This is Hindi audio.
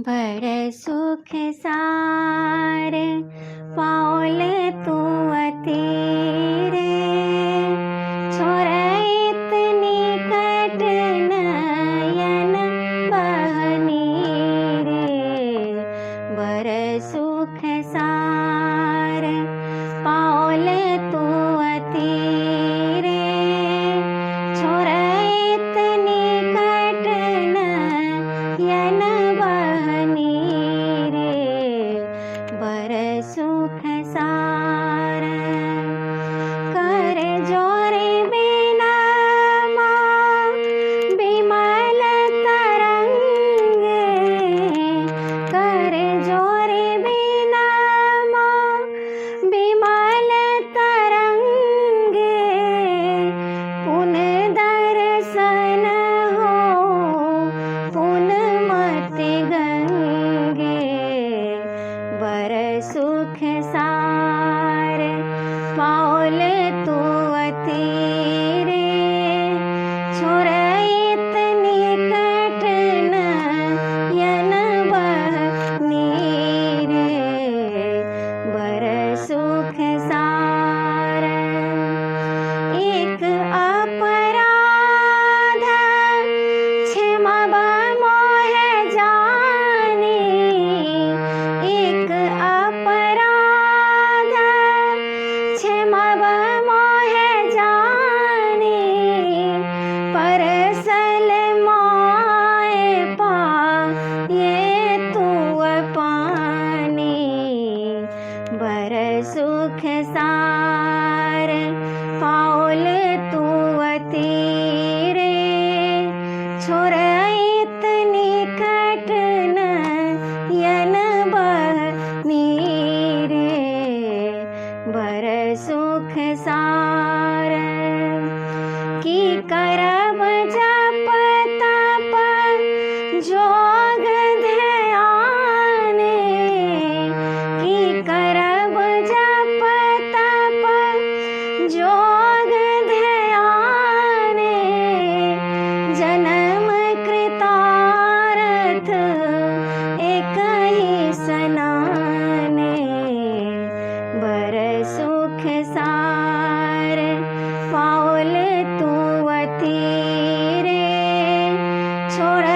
बड़ सुख सार पाओल तू अतीरे, छोरैत निकट नयन बहनी रे। बड़ सुख सार पाओल तू अतीरे, छोरैत निकट नयन बहनी रे। बड़ सुख सार कर जोरे बिना माँ बिमल तरंग, कर जोरे बिना माँ बिमल तरंग। पुन दर्शन हो पुन मति गंगे। बड़ सुख सार पाओल तू अतीरे, छोरैत निकट नयन बहनी रे। बड़ सुख सार एक अपराध क्षमब मोह जानी, एक अपराध क्षमब मोह जानी। परसल माय पाये तू पानी। बड़ सुख सार पाओल तू अतीरे, छोरैत निकट नयन बहनी रे। बड़ सुख सार की करब जप तप जोग ध्यान, की करब जप तप जोग ध्यान। जन्म कृतार्थ एक ही स्नान। बड़ सुख सार पाओल तू अतीरे, छोड़